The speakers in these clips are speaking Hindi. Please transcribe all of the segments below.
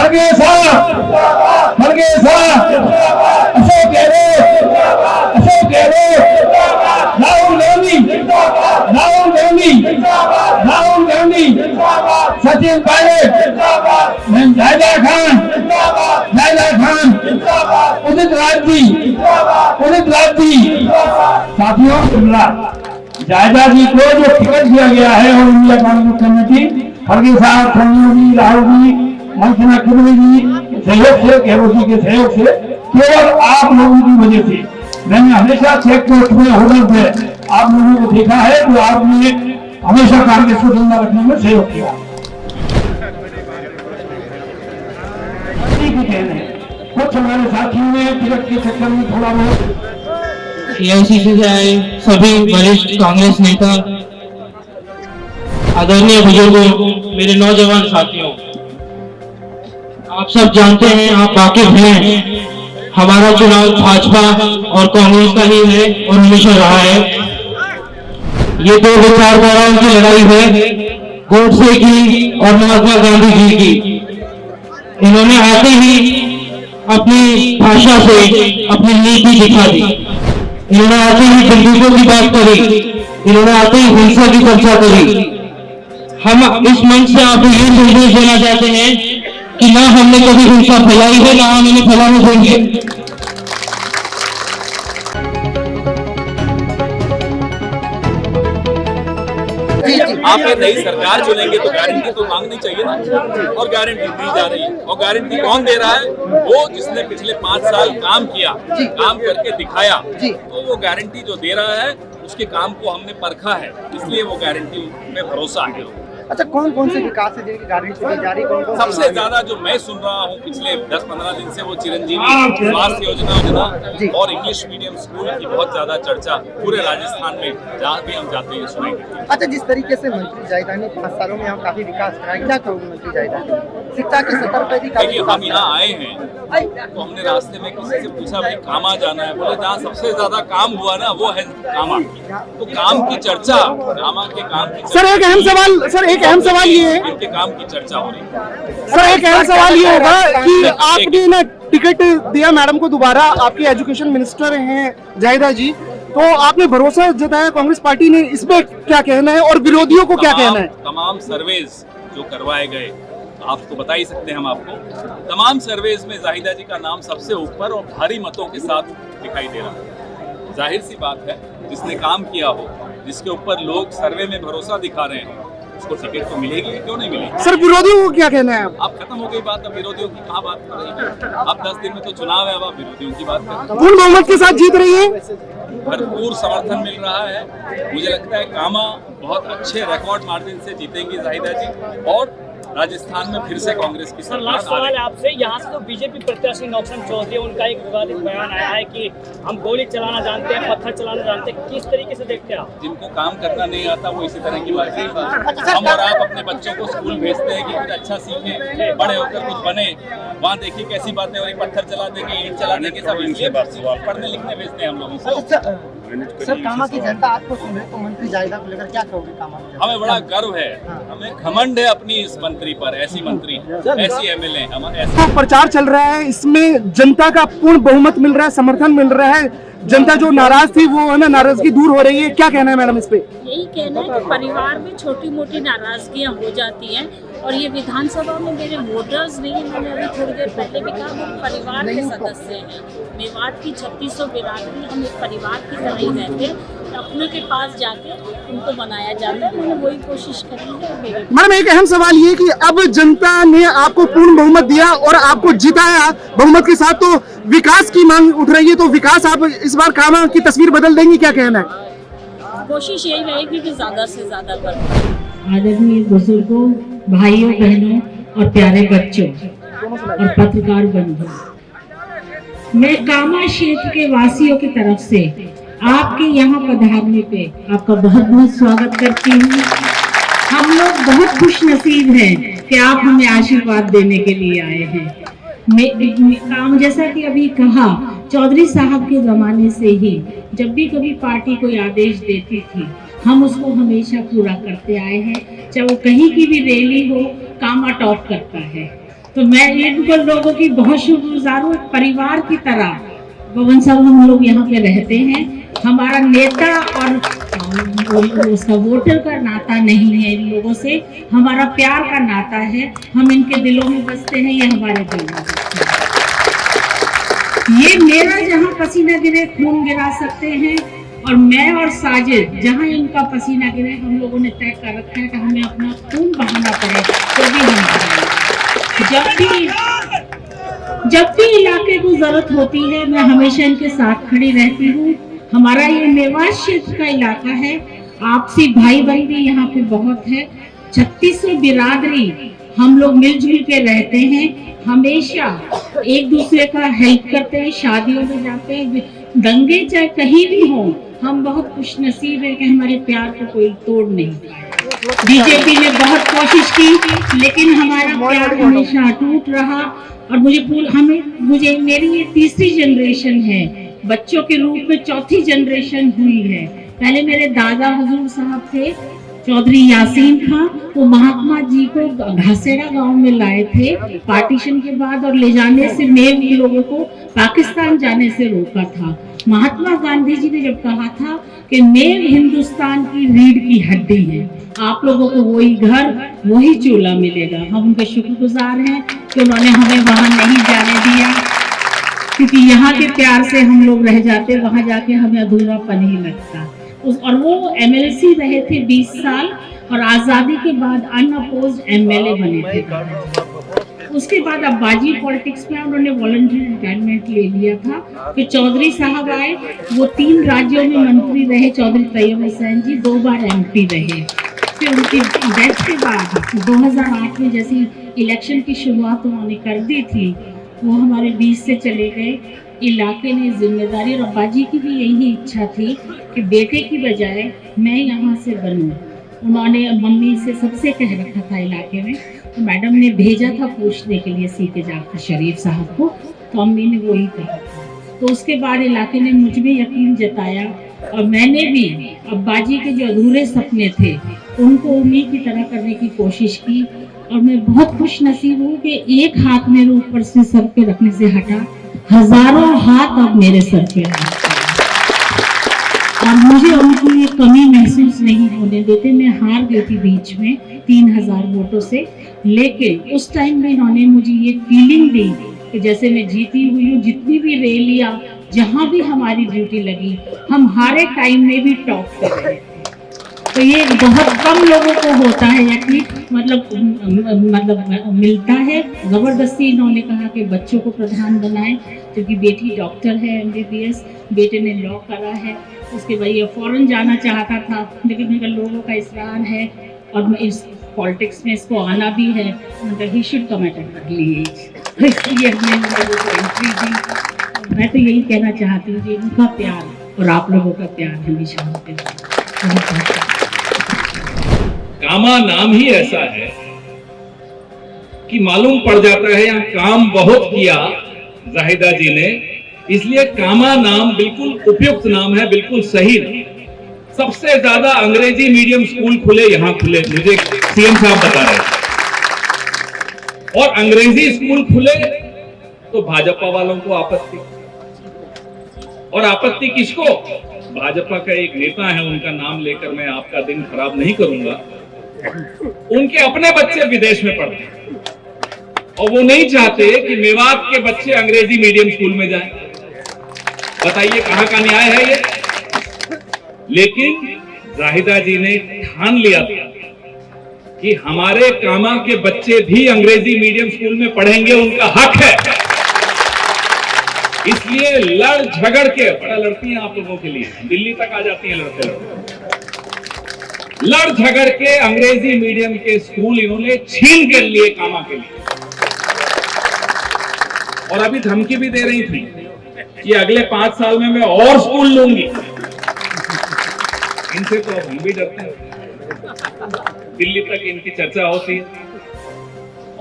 खड़गेसा खड़गेसा, अशोक गहलोत अशोक गहलोत, राहुल गांधी राहुल गांधी राहुल गांधी, सचिन पायलट, जायदा खान उदित राज जी। साथियों, जायदा जी को जो टिकट दिया गया है और इंडिया कांग्रेस कमेटी खड़गेसा, सोनिया जी, राहुल जी, मंथना कुर्मी जी सहयोग से, गहलोत जी के सहयोग से, केवल आप लोगों की वजह से मैंने हमेशा चेक पोस्ट में होटल पे आप लोगों को देखा है, तो आपने हमेशा कांग्रेस को जिंदा रखने में सहयोग किया। कुछ हमारे साथियों ने टिकट के चक्कर में थोड़ा बहुत एआईसीसी से आए सभी वरिष्ठ कांग्रेस नेता, आदरणीय बुजुर्गों, मेरे नौजवान साथियों, आप सब जानते हैं, आप वाकिफ हैं, हमारा चुनाव भाजपा और कांग्रेस का ही है और हमेशा रहा है। ये दो विचारधाराओं की लड़ाई है, गोडसे की और महात्मा गांधी जी की। इन्होंने आते ही अपनी भाषा से अपनी नीति दिखा दी। इन्होंने आते ही बंदूकों की बात करी, इन्होंने आते ही हिंसा की चर्चा करी। हम इस मंच से आपको ये संदेश देना चाहते हैं कि ना हमने कभी हिंसा फैलाई है, ना हम इन्हें फैलाने देंगे। आप नई सरकार चुनेंगे तो गारंटी तो मांगनी चाहिए ना, और गारंटी दी जा रही है। और गारंटी कौन दे रहा है? वो जिसने पिछले 5 साल काम किया, काम करके दिखाया, तो वो गारंटी जो दे रहा है उसके काम को हमने परखा है, इसलिए वो गारंटी में भरोसा है। अच्छा, कौन कौन से विकास से गारंटी दी जा रही है? सबसे ज्यादा जो मैं सुन रहा हूँ पिछले 10-15 दिन से, वो चिरंजीवी स्वास्थ्य योजना और इंग्लिश मीडियम स्कूल की बहुत ज्यादा चर्चा पूरे राजस्थान में जहाँ भी हम जाते हैं सुनेंगे। अच्छा, जिस तरीके से मंत्री जायदा ने 5 सालों में यहाँ काफी विकास कराया, क्या कहोगे मंत्री जायदा ने? शिक्षा के स्तर पर भी देखिए, हम यहाँ आए हैं तो हमने रास्ते में किसी से पूछा भाई कामा जाना है, बोले जहाँ सबसे ज्यादा काम हुआ ना वो है कामा। तो काम की चर्चा, कामा के काम की सर एक अहम सवाल ये है, इनके काम की चर्चा हो रही है। सर एक अहम सवाल ये होगा कि आपने ना टिकट दिया मैडम को दोबारा, आपके एजुकेशन मिनिस्टर हैं जायदा जी, तो आपने भरोसा जताया कांग्रेस पार्टी ने, इस पे क्या कहना है और विरोधियों को क्या कहना है? तमाम सर्वेज जो करवाए गए, आपको बता ही सकते हैं हम आपको, तमाम सर्वेज में जाहिदा जी का नाम सबसे ऊपर और भारी मतों के साथ दिखाई दे रहा है। जाहिर सी बात है, जिसने काम किया हो, जिसके ऊपर लोग सर्वे में भरोसा दिखा रहे हैं, उसको टिकट तो मिलेगी, क्यों नहीं मिलेगी? सर विरोधियों को क्या कहना है? अब खत्म हो गई बात, अब विरोधियों की कहाँ बात कर रही है? अब 10 दिन में तो चुनाव है, अब आप विरोधियों की बात कर रहे हैं। पूर्ण बहुमत के साथ जीत रही है, भरपूर समर्थन मिल रहा है। मुझे लगता है कामा बहुत अच्छे रिकॉर्ड मार्जिन से जीतेंगी जाहिदा जी, और राजस्थान में फिर से कांग्रेस की सरकार। लास्ट सवाल आपसे, यहाँ से तो बीजेपी प्रत्याशी नौशाद चौधरी, उनका एक विवादित बयान आया है कि हम गोली चलाना जानते हैं, पत्थर चलाना जानते हैं, किस तरीके से देखते हैं आप? जिनको काम करना नहीं आता वो इसी तरह की बात करते हैं। हम और आप अपने बच्चों को स्कूल भेजते हैं कि कुछ अच्छा सीखे, बड़े होकर कुछ बने, वहाँ देखिए कैसी बातें हो रही, पत्थर चला देंगे, ईंट चला देंगे, सब इसलिए पढ़ने लिखने भेजते हैं हम लोगों को। सर कामा की जनता आपको सुने तो मंत्री जायदा को लेकर क्या कहोगे? कामा हमें बड़ा गर्व है, हमें घमंड है अपनी इस मंत्री पर, ऐसी मंत्री, ऐसी एमएलए हम ऐसे। तो प्रचार चल रहा है, इसमें जनता का पूर्ण बहुमत मिल रहा है, समर्थन मिल रहा है, जनता जो नाराज थी वो है ना, नाराजगी दूर हो रही है, क्या कहना है मैडम इस पे? यही कहना है कि परिवार में छोटी मोटी नाराजगियां हो जाती हैं, और ये विधानसभा में मेरे वोटर्स नहीं, मैंने अभी थोड़ी देर पहले भी कहा, वो परिवार के सदस्य हैं। मेवात की 3600 बिरादरी, हम एक परिवार की तरह ही रहते हैं, अपने के पास जाके उनको मनाया जाता है, मैंने वही कोशिश करी है। मैडम एक अहम सवाल ये कि अब जनता ने आपको पूर्ण बहुमत दिया और आपको जिताया बहुमत के साथ, तो विकास की मांग उठ रही है, तो विकास आप इस बार कामा की तस्वीर बदल देंगी, क्या कहना है? कोशिश यही रहेगी कि ज्यादा से ज्यादा करें। आदरणीय बुजुर्गों, भाइयों बहनों और प्यारे बच्चों और पत्रकार बंधुओं, मैं कामा क्षेत्र के वासियों की तरफ से आपके यहाँ पधारने पे आपका बहुत बहुत स्वागत करती हूँ। हम लोग बहुत खुश नसीब हैं कि आप हमें आशीर्वाद देने के लिए आए हैं। काम जैसा कि अभी कहा, चौधरी साहब के ज़माने से ही जब भी कभी पार्टी कोई आदेश देती थी, हम उसको हमेशा पूरा करते आए हैं। चाहे वो कहीं की भी रैली हो, कामा टॉप करता है। तो मैं इनको लोगों की बहुत शुक्रगुजार हूँ। परिवार की तरह पवन साहब हम लोग यहाँ पे रहते हैं। हमारा नेता और उसका वोटर का नाता नहीं है, इन लोगों से हमारा प्यार का नाता है। हम इनके दिलों में बसते हैं, ये हमारे दिल में बसते हैं। ये मेरा जहाँ पसीना गिरे खून गिरा सकते हैं, और मैं और साजिद जहाँ इनका पसीना गिरे हम लोगों ने तय कर रखा है कि हमें अपना खून बहाना पड़े तो भी हम बहाएंगे। जब भी इलाके को जरूरत होती है मैं हमेशा इनके साथ खड़ी रहती हूँ। हमारा ये मेवात क्षेत्र का इलाका है, आपसी भाई बंदी यहाँ पे बहुत है। 3600 बिरादरी हम लोग मिलजुल के रहते हैं, हमेशा एक दूसरे का हेल्प करते हैं, शादियों में जाते हैं, दंगे चाहे कहीं भी हो। हम बहुत खुश नसीब है कि हमारे प्यार को कोई तोड़ नहीं पाया। बीजेपी ने बहुत कोशिश की लेकिन हमारा प्यार हमेशा अटूट रहा। और मुझे मेरी ये तीसरी जनरेशन है, बच्चों के रूप में चौथी जनरेशन हुई है। पहले मेरे दादा हुजूर साहब थे, चौधरी यासीन खां, वो महात्मा जी को घासेड़ा गांव में लाए थे पार्टीशन के बाद, और ले जाने से मेव लोगों को पाकिस्तान जाने से रोका था। महात्मा गांधी जी ने जब कहा था कि मेव हिंदुस्तान की रीढ़ की हड्डी है, आप लोगों को वही घर वही चूल्हा मिलेगा। हम उनके शुक्रगुजार हैं कि उन्होंने हमें वहां नहीं जाने दिया, क्योंकि यहाँ के प्यार से हम लोग रह जाते, वहां जाके हमें अधूरापन ही लगता। और वो एमएलसी रहे थे 20 साल, और आजादी के बाद अनअपोज्ड एमएलए बने थे। उसके बाद अब्बाजी पॉलिटिक्स में उन्होंने वॉलंटरी रिटायरमेंट ले लिया था। फिर चौधरी साहब आए, वो 3 राज्यों में मंत्री रहे। चौधरी तैयब हुसैन जी 2 बार एमपी रहे। फिर उनकी डेथ के बाद 2008 में जैसी इलेक्शन की शुरुआत उन्होंने कर दी थी, वो हमारे बीच से चले गए। इलाके ने जिम्मेदारी, और अब्बाजी की भी यही इच्छा थी कि बेटे की बजाय मैं यहाँ से बनूं। उन्होंने मम्मी से सबसे कह रखा था इलाके में, तो मैडम ने भेजा था पूछने के लिए सीके जाफर शरीफ साहब को, तो अम्मी ने वही कहा। तो उसके बाद इलाके ने मुझ में यकीन जताया, और मैंने भी अब्बाजी के जो अधूरे सपने थे उनको उम्मीद की तरह करने की कोशिश की। और मैं बहुत खुश नसीब हूँ कि एक हाथ मेरे ऊपर से सर पे रखने से हटा, हजारों हाथ अब मेरे सर पे हैं, और मुझे उनकी ये कमी महसूस नहीं होने देते। मैं हार गई थी बीच में 3000 वोटों से, लेकिन उस टाइम में इन्होंने मुझे ये फीलिंग दी कि जैसे मैं जीती हुई हूँ। जितनी भी रैलियां, जहाँ भी हमारी ड्यूटी लगी, हम हारे टाइम में भी टॉप कर रहे थे। तो ये बहुत कम लोगों को होता है यकीन, मतलब मिलता है। जबरदस्ती इन्होंने कहा कि बच्चों को प्रधान बनाएं, क्योंकि बेटी डॉक्टर है MBBS, बेटे ने लॉ करा है। उसके बाद ये फॉरेन जाना चाहता था, लेकिन मेरे लोगों का इसरार है और मैं इस पॉलिटिक्स में इसको आना भी है, मतलब he should come at an early age. इसलिए हमने लोगों को एंट्री दी। मैं तो यही कहना चाहती हूँ कि उनका प्यार और आप लोगों का प्यार हमेशा होते हैं। कामा नाम ही ऐसा है कि मालूम पड़ जाता है यहाँ काम बहुत किया जाहिदा जी ने, इसलिए कामा नाम बिल्कुल उपयुक्त नाम है, बिल्कुल सही नहीं। सबसे ज्यादा अंग्रेजी मीडियम स्कूल खुले यहाँ खुले, मुझे सीएम साहब बता रहे थे। और अंग्रेजी स्कूल खुले तो भाजपा वालों को आपत्ति, और आपत्ति किसको? भाजपा का एक नेता है, उनका नाम लेकर मैं आपका दिन खराब नहीं करूंगा। उनके अपने बच्चे विदेश में पढ़ते हैं और वो नहीं चाहते कि मेवात के बच्चे अंग्रेजी मीडियम स्कूल में जाएं। बताइए कहां का न्याय है ये? लेकिन जाहिदा जी ने ठान लिया था कि हमारे कामा के बच्चे भी अंग्रेजी मीडियम स्कूल में पढ़ेंगे, उनका हक है। इसलिए लड़ झगड़ के, बड़ा लड़ती हैं आप लोगों के लिए, दिल्ली तक आ जाती हैं लड़ते लड़ते, लड़ झगड़ के अंग्रेजी मीडियम के स्कूल इन्होंने छीन कर लिए कामा के लिए। और अभी धमकी भी दे रही थी कि अगले 5 साल में मैं और स्कूल लूंगी। इनसे तो अब हम भी डरते हैं, दिल्ली तक इनकी चर्चा होती है।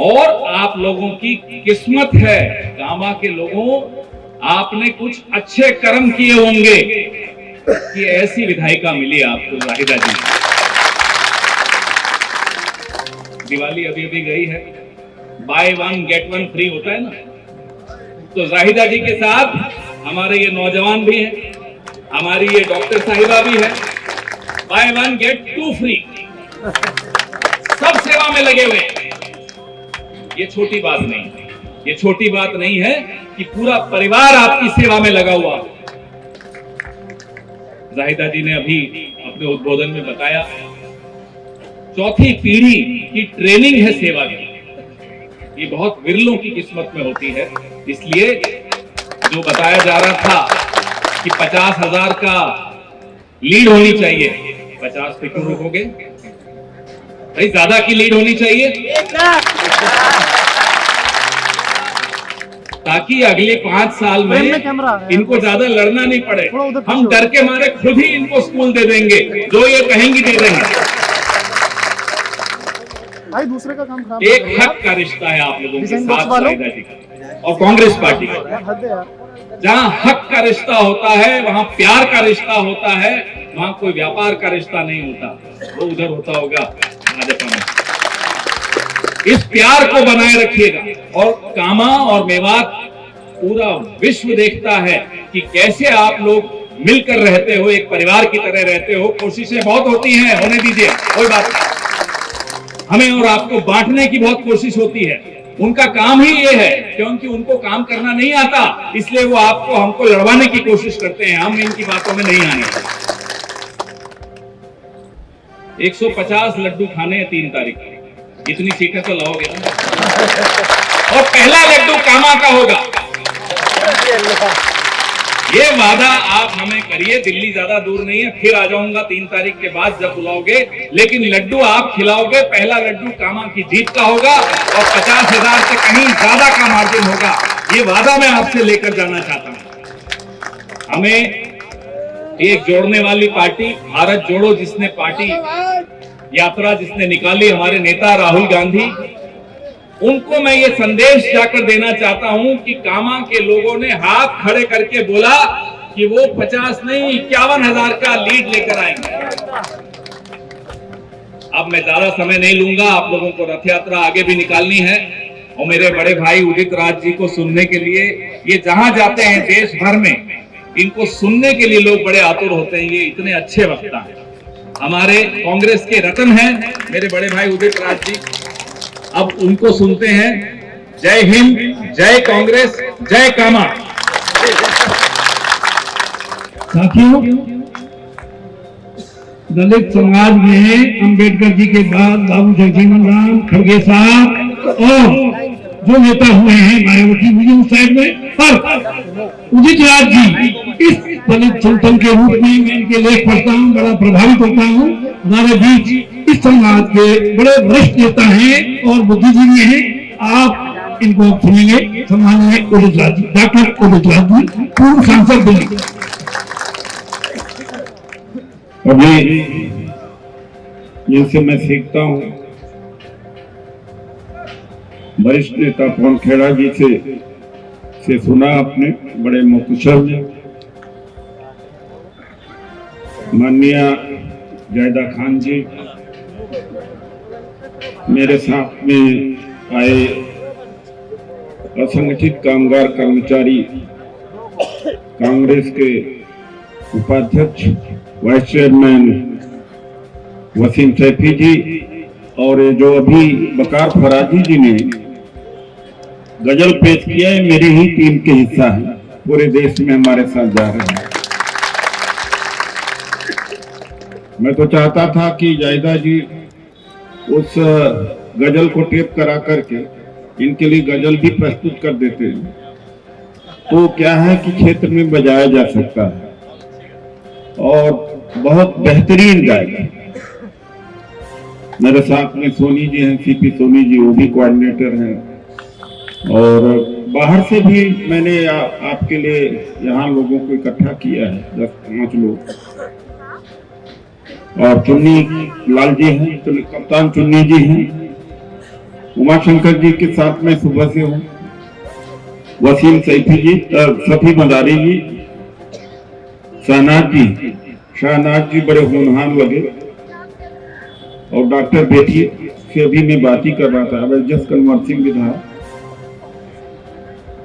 और आप लोगों की किस्मत है, कामा के लोगों, आपने कुछ अच्छे कर्म किए होंगे कि ऐसी विधायिका मिली आपको जाहिदा जी। दिवाली अभी अभी गई है, buy one get one free होता है ना, तो जाहिदा जी के साथ हमारे ये नौजवान भी हैं, हमारी ये डॉक्टर साहिबा भी है, buy one get two free, सब सेवा में लगे हुए। ये छोटी बात नहीं है, ये छोटी बात नहीं है कि पूरा परिवार आपकी सेवा में लगा हुआ। जाहिदा जी ने अभी अपने उद्बोधन में बताया, चौथी पीढ़ी की ट्रेनिंग है सेवा की, ये बहुत विरलों की किस्मत में होती है। इसलिए जो बताया जा रहा था कि 50,000 का लीड होनी चाहिए, 50 पे क्यों रोकोगे भाई? ज्यादा की लीड होनी चाहिए, ताकि अगले 5 साल में इनको ज्यादा लड़ना नहीं पड़े। हम डर के मारे खुद ही इनको स्कूल दे देंगे, जो ये कहेंगी दे देंगे। भाई दूसरे का काम खराब। एक हक का रिश्ता है आप लोगों के साथ जाहिदा जी का और कांग्रेस पार्टी का। जहां हक का रिश्ता होता है, वहां प्यार का रिश्ता होता है, वहां कोई व्यापार का रिश्ता नहीं होता। वो उधर होता होगा भाजपा में। इस प्यार को बनाए रखिएगा। और कामा और मेवात पूरा विश्व देखता है कि कैसे आप लोग मिलकर रहते हो, एक परिवार की तरह रहते हो। कोशिशें बहुत होती हैं, होने दीजिए, कोई बात नहीं। हमें और आपको बांटने की बहुत कोशिश होती है। उनका काम ही ये है, क्योंकि उनको काम करना नहीं आता, इसलिए वो आपको हमको लड़वाने की कोशिश करते हैं। हम इनकी बातों में नहीं आने। 150 लड्डू खाने हैं 3 तारीख को, इतनी सीटें तो लाओगे ना। और पहला लड्डू कामा का होगा, ये वादा आप हमें करिए। दिल्ली ज्यादा दूर नहीं है, फिर आ जाऊंगा 3 तारीख के बाद जब बुलाओगे, लेकिन लड्डू आप खिलाओगे। पहला लड्डू कामा की जीत का होगा और 50,000 से कहीं ज्यादा का मार्जिन होगा। ये वादा मैं आपसे लेकर जाना चाहता हूं। हमें एक जोड़ने वाली पार्टी भारत जोड़ो, जिसने पार्टी यात्रा जिसने निकाली, हमारे नेता राहुल गांधी, उनको मैं ये संदेश जाकर देना चाहता हूं कि कामा के लोगों ने हाथ खड़े करके बोला कि वो 50 नहीं 51,000 का लीड लेकर आएंगे। अब मैं ज्यादा समय नहीं लूंगा, आप लोगों को रथ यात्रा आगे भी निकालनी है और मेरे बड़े भाई उदित राज जी को सुनने के लिए, ये जहां जाते हैं देश भर में, इनको सुनने के लिए लोग बड़े आतुर होते हैं। ये इतने अच्छे वक्ता हैं, हमारे कांग्रेस के रतन हैं मेरे बड़े भाई उदित राज जी। अब उनको सुनते हैं। जय हिंद, जय कांग्रेस, जय कामा। साथियों, दलित समाज में अंबेडकर जी के बाद बाबू जगजीवन राम, खड़गे साहब और जो नेता हुए हैं, मायावती भी उस साइड में, पर उदित राज जी इस दलित संगठन के रूप में मैं इनके लेख पढ़ता हूँ, बड़ा प्रभावित होता हूँ। हमारे बीच इस समाज के बड़े वरिष्ठ नेता हैं और बुद्धिजीवी हैं। आप इनको सुनेंगे। सम्माननीय उदित राज जी, डॉक्टर उदित राज जी, पूर्व सांसद दिल्ली। अभी जिनसे मैं सीखता हूँ, वरिष्ठ नेता पवन खेड़ा जी से सुना आपने, बड़े मुख्तसर में। माननीय जायदा खान जी मेरे साथ में आए असंगठित कामगार कर्मचारी कांग्रेस के उपाध्यक्ष वाइस चेयरमैन वसीम सैफी जी, और जो अभी वकार फराजी जी ने गजल पेश किया है, मेरी ही टीम के हिस्सा है, पूरे देश में हमारे साथ जा रहे हैं। मैं तो चाहता था कि जायदा जी उस गजल को टेप करा करके इनके लिए गजल भी प्रस्तुत कर देते हैं, तो क्या है कि क्षेत्र में बजाया जा सकता है और बहुत बेहतरीन गायक। मेरे साथ में सोनी जी हैं, सीपी सोनी जी, वो भी कोऑर्डिनेटर हैं। और बाहर से भी मैंने आपके लिए यहाँ लोगों को इकट्ठा किया है, 10-5 लोग। और चुन्नी लाल जी हैं, तो कप्तान चुन्नी जी हैं, उमाशंकर जी के साथ में सुबह से हूँ, वसीम सैफी जी, सफी मदारी जी, शाहनाज जी बड़े होनहार लगे, और डॉक्टर बेटी जिससे अभी मैं बात ही कर रहा था, I was just conversing with her.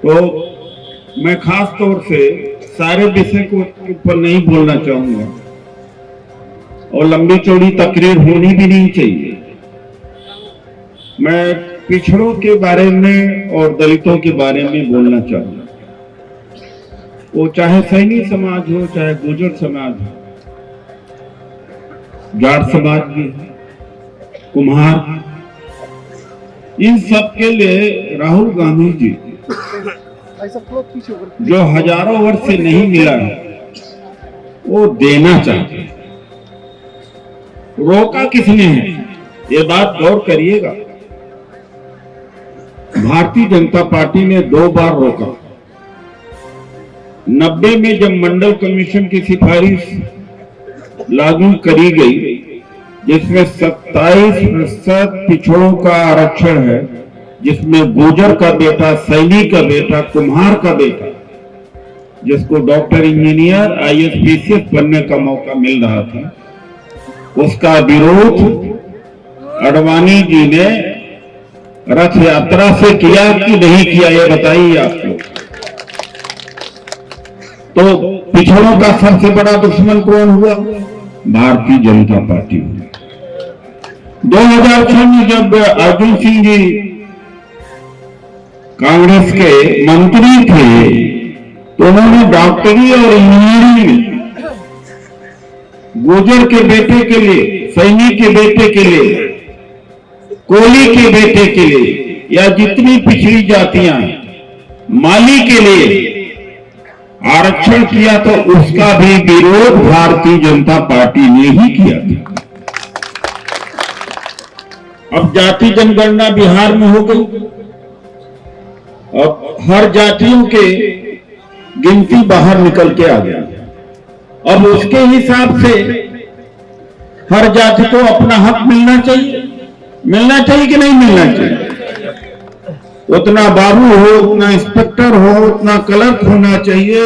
तो मैं खास तौर से सारे विषय को ऊपर नहीं बोलना चाहूंगा और लंबी चौड़ी तकरीर होनी भी नहीं चाहिए। मैं पिछड़ों के बारे में और दलितों के बारे में बोलना चाहूंगा। वो चाहे सैनी समाज हो, चाहे गुर्जर समाज हो, जाट समाज भी है, कुम्हार, इन सब के लिए राहुल गांधी जी जो हजारों वर्ष से नहीं मिला है वो देना चाहते हैं। रोका किसने है, ये बात गौर करिएगा। भारतीय जनता पार्टी ने 2 बार रोका। 90 में जब मंडल कमीशन की सिफारिश लागू करी गई, जिसमें 27% पिछड़ों का आरक्षण है, जिसमें गुर्जर का बेटा, सैनी का बेटा, कुम्हार का बेटा, जिसको डॉक्टर, इंजीनियर, IAS, PCS बनने का मौका मिल रहा था, उसका विरोध आडवाणी जी ने रथ यात्रा से किया कि नहीं किया, ये बताइए आप लोग। तो पिछड़ों का सबसे बड़ा दुश्मन कौन हुआ? भारतीय जनता पार्टी। 2006 में जब अर्जुन सिंह जी कांग्रेस के मंत्री थे तो उन्होंने डॉक्टरी और इंजीनियरिंग में गुर्जर के बेटे के लिए, सैनिक के बेटे के लिए, कोली के बेटे के लिए या जितनी पिछड़ी जातियां हैं, माली के लिए आरक्षण किया, तो उसका भी विरोध भारतीय जनता पार्टी ने ही किया था। अब जाति जनगणना बिहार में हो गई। अब हर जातियों के गिनती बाहर निकल के आ गया। अब उसके हिसाब से हर जाति को अपना हक मिलना चाहिए। मिलना चाहिए कि नहीं मिलना चाहिए? उतना बाबू हो, उतना इंस्पेक्टर हो, उतना क्लर्क होना चाहिए,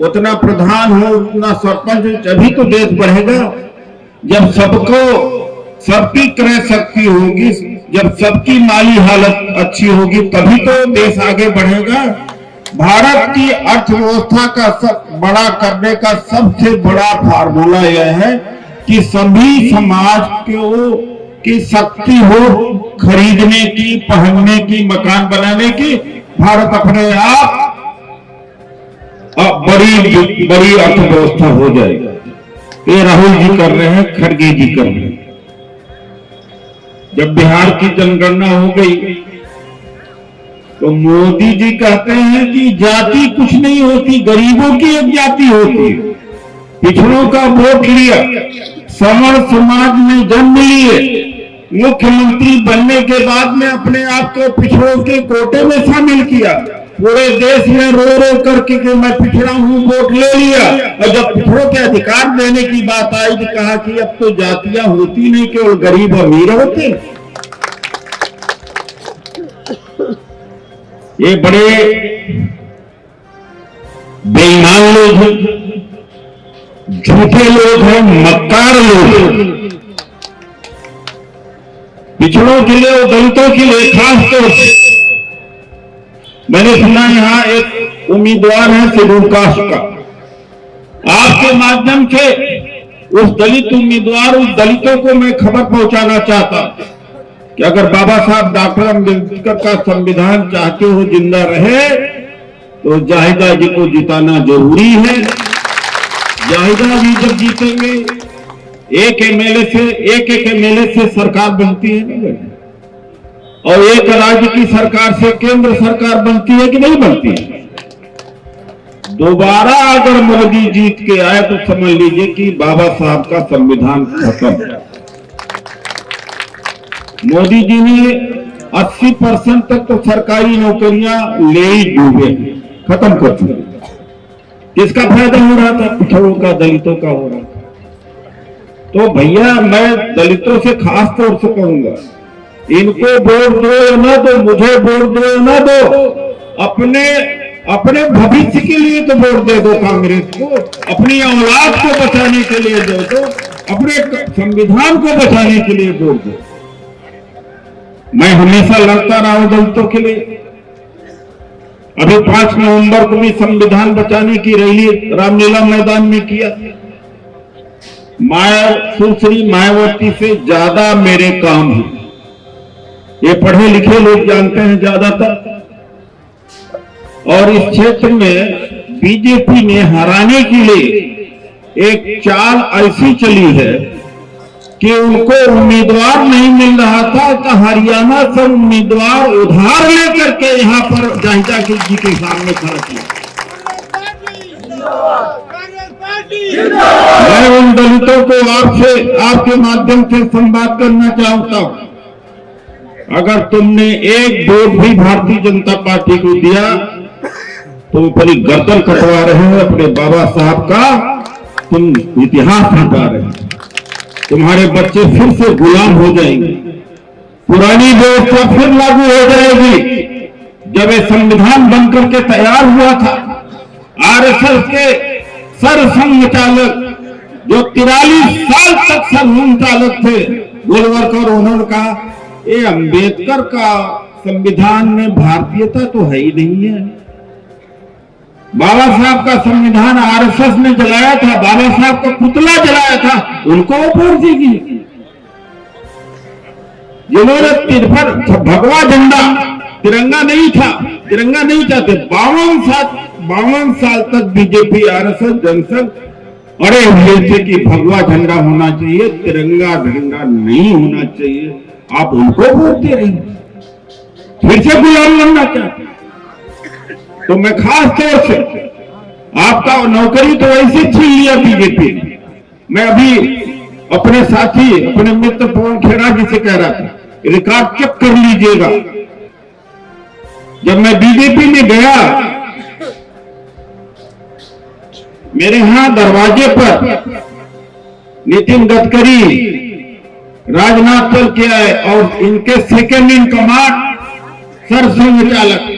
उतना प्रधान हो, उतना सरपंच, तभी तो देश बढ़ेगा। जब सबको, सबकी क्रय शक्ति होगी, जब सबकी माली हालत अच्छी होगी, तभी तो देश आगे बढ़ेगा। भारत की अर्थव्यवस्था का सब बड़ा करने का सबसे बड़ा फार्मूला यह है कि सभी समाज की शक्ति हो खरीदने की, पहनने की, मकान बनाने की। भारत अपने आप बड़ी अर्थव्यवस्था हो जाएगा। ये राहुल जी कर रहे हैं, खड़गे जी कर रहे हैं। जब बिहार की जनगणना हो गई तो मोदी जी कहते हैं कि जाति कुछ नहीं होती, गरीबों की एक जाति होती है। पिछड़ों का वोट लिया, सवर्ण समाज में जन्म लिए, मुख्यमंत्री बनने के बाद में अपने आप को पिछड़ों के कोटे में शामिल किया। पूरे देश में रो रो करके कि मैं पिछड़ा हूं, वोट ले लिया। और जब पिछड़ों के अधिकार देने की बात आई तो कहा कि अब तो जातियां होती नहीं, केवल गरीब अमीर होते। ये बड़े बेईमान लोग हैं, झूठे लोग हैं, मक्कार लोग हैं। पिछड़ों के लिए और दलितों के लिए खास तौर से मैंने सुना यहां एक उम्मीदवार है शेड्यूल कास्ट का। आपके माध्यम से उस दलित उम्मीदवार, उस दलितों को मैं खबर पहुंचाना चाहता कि अगर बाबा साहब डॉक्टर अम्बेडकर का संविधान चाहते हो जिंदा रहे तो जाहिदा जी को जिताना जरूरी है। जाहिदा जी जब जीतेंगे, एक एमएलए से सरकार बनती है ना, और एक राज्य की सरकार से केंद्र सरकार बनती है कि नहीं बनती है? दोबारा अगर मोदी जीत के आए तो समझ लीजिए कि बाबा साहब का संविधान खत्म। मोदी जी ने 80% तक तो सरकारी नौकरियां ले ही डूबे, खत्म कर चुके। किसका फायदा हो रहा था? पिछड़ों का, दलितों का हो रहा था। तो भैया मैं दलितों से खास तौर से कहूंगा, इनको वोट दो या ना दो, मुझे वोट दो या ना दो, अपने भविष्य के लिए तो वोट दे दो कांग्रेस को, अपनी औलाद को बचाने के लिए दे दो, अपने संविधान को बचाने के लिए वोट दो। मैं हमेशा लड़ता रहा हूं दलितों के लिए। अभी 5 नवंबर को भी संविधान बचाने की रैली रामलीला मैदान में किया। सुश्री मायावती से ज्यादा मेरे काम है, ये पढ़े लिखे लोग जानते हैं ज्यादातर। और इस क्षेत्र में बीजेपी ने हराने के लिए एक चाल ऐसी चली है कि उनको उम्मीदवार नहीं मिल रहा था, तो हरियाणा से उम्मीदवार उधार लेकर के यहाँ पर जाहिदा जी के सामने खड़ा किया। मैं उन दलितों को आपके माध्यम से संवाद करना चाहता हूं, अगर तुमने एक वोट भी भारतीय जनता पार्टी को दिया तो ऊपरी गर्दन कटवा रहे हो अपने बाबा साहब का, तुम इतिहास हटा रहे हो। तुम्हारे बच्चे फिर से गुलाम हो जाएंगे, पुरानी व्यवस्था फिर लागू हो जाएगी। जब ये संविधान बनकर के तैयार हुआ था, आरएसएस के सरसंघचालक जो 43 साल तक सरसंघचालक थे, गोलवलकर, उन्होंने कहा ये अंबेडकर का संविधान में भारतीयता तो है ही नहीं है। बाबा साहब का संविधान आरएसएस ने जलाया था, बाबा साहब का पुतला जलाया था, उनको वोट देगी। जिन्होंने भगवा झंडा, तिरंगा नहीं था, तिरंगा नहीं चाहते, 52 साल तक बीजेपी आरएसएस जनसंघ अड़े हुए थे कि भगवा झंडा होना चाहिए, तिरंगा झंडा नहीं होना चाहिए। आप उनको वोट दे रहे हैं, फिर से गुलाम बनना चाहते। तो मैं खास तौर से आपका नौकरी तो ऐसे छीन लिया बीजेपी ने। मैं अभी अपने साथी, अपने मित्र पवन खेड़ा जी से कह रहा था, रिकॉर्ड चेक कर लीजिएगा। जब मैं बीजेपी में गया, मेरे यहां दरवाजे पर नितिन गडकरी, राजनाथ चल के आए और इनके सेकेंड इन कमांड सरसंघचालक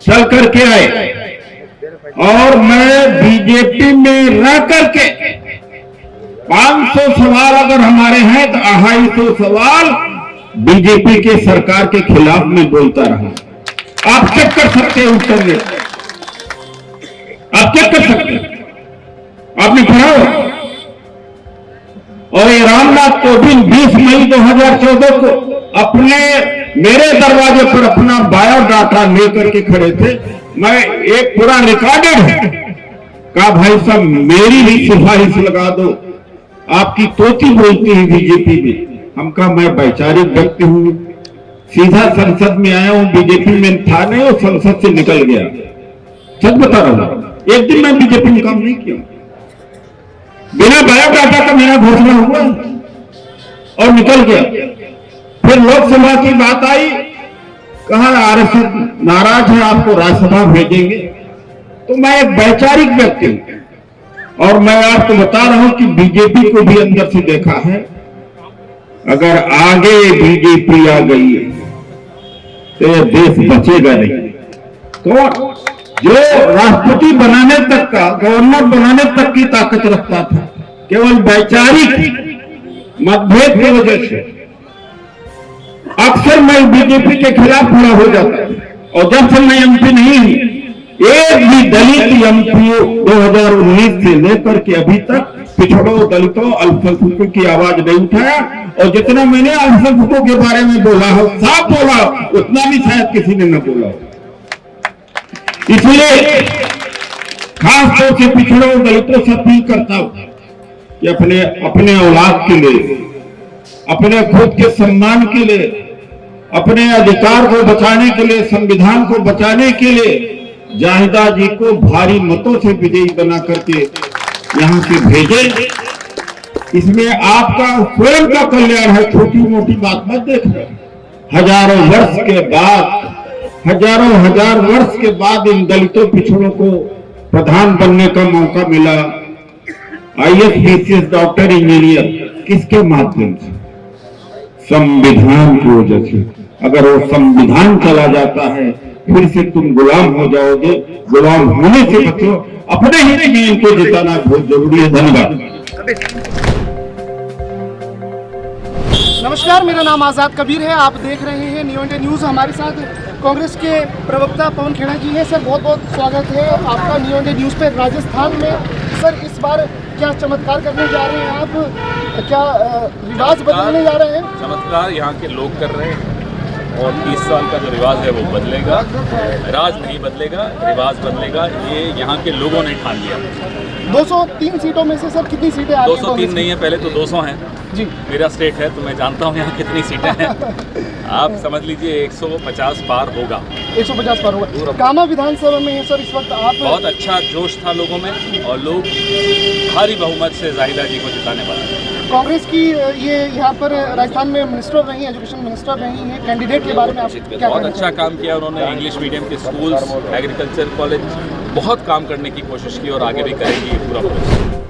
चल करके आए। और मैं बीजेपी में रह करके 500 सवाल अगर हमारे हैं तो 250 सवाल बीजेपी के सरकार के खिलाफ में बोलता रहा। आप चेक कर सकते हैं उत्तर में, आप चेक कर सकते हैं, आपने पढ़ा हो। और ये रामनाथ कोविंद 20 मई 2014 को अपने मेरे दरवाजे पर अपना बायोडाटा लेकर के खड़े थे। मैं एक पूरा रिकॉर्डेड है, कहा भाई साहब मेरी भी सिफारिश लगा दो, आपकी तोती बोलती है बीजेपी में। हम कहा मैं वैचारिक व्यक्ति हूं, सीधा संसद में आया हूं, बीजेपी में था नहीं और संसद से निकल गया। सच बता रहा हूं, एक दिन मैं बीजेपी में काम नहीं किया, बिना बायोडाटा का मेरा घोषणा हुआ और निकल गया। फिर लोकसभा की बात आई, कहा आरएसएस नाराज है, आपको राज्यसभा भेजेंगे। तो मैं एक वैचारिक व्यक्ति हूं और मैं आपको बता रहा हूं कि बीजेपी को भी अंदर से देखा है। अगर आगे बीजेपी आ गई है तो यह देश बचेगा नहीं। कौन जो राष्ट्रपति बनाने तक का, गवर्नर बनाने तक की ताकत रखता था, केवल वैचारिक मतभेद की वजह से अक्सर मैं बीजेपी के खिलाफ खड़ा हो जाता है। और जब से मैं एमपी नहीं हूं, एक भी दलित एमपी 2019 से लेकर के अभी तक पिछड़ों, दलितों, अल्पसंख्यकों की आवाज नहीं उठाया। और जितना मैंने अल्पसंख्यकों के बारे में बोला हो, साफ बोला, उतना भी शायद किसी ने न बोला। इसलिए खास तौर से पिछड़ों, दलितों से अपील करता हूं कि अपने औलाद के लिए, अपने खुद के सम्मान के लिए, अपने अधिकार को बचाने के लिए, संविधान को बचाने के लिए जाहिदा जी को भारी मतों से विजयी बना करके यहां से भेजें। इसमें आपका स्वयं का कल्याण है, छोटी मोटी बात मत देखना। हजारों हजार वर्ष के बाद इन दलितों पिछड़ों को प्रधान बनने का मौका मिला। IAS, BCS, डॉक्टर, इंजीनियर, किसके माध्यम से? संविधान की वजह से। अगर वो संविधान चला जाता है फिर से तुम गुलाम हो जाओगे। गुलाम होने से बचो, अपने ही में इनको जिताना बहुत जरूरी है। धन्यवाद। नमस्कार, मेरा नाम आज़ाद कबीर है। आप देख रहे हैं न्यू इंडिया न्यूज़। हमारे साथ कांग्रेस के प्रवक्ता पवन खेड़ा जी हैं। सर, बहुत बहुत स्वागत है आपका न्यू इंडिया न्यूज़ पे। राजस्थान में सर इस बार क्या चमत्कार करने जा रहे हैं आप? क्या रिवाज बदलने जा रहे हैं? चमत्कार यहाँ के लोग कर रहे हैं और 30 साल का जो रिवाज है वो बदलेगा। राज नहीं बदलेगा, रिवाज बदलेगा। ये यहाँ के लोगों ने ठान लिया। 203 सीटों में से सर कितनी सीटें आ रही हैं? 203 नहीं है, पहले तो 200 हैं जी। मेरा स्टेट है तो मैं जानता हूँ यहाँ कितनी सीटें हैं। आप समझ लीजिए 150 पार होगा। 150 पार होगा। कामा विधानसभा में है सर इस वक्त आप? बहुत अच्छा जोश था लोगों में और लोग भारी बहुमत से जाहिदा जी को जिताने वाले हैं। कांग्रेस की ये यहाँ पर राजस्थान में मिनिस्टर रही, एजुकेशन मिनिस्टर रही हैं, कैंडिडेट के बारे में आप क्या बहुत अच्छा काम किया उन्होंने। इंग्लिश मीडियम के स्कूल्स, एग्रीकल्चर कॉलेज, बहुत काम करने की कोशिश की और आगे भी करेंगी पूरा।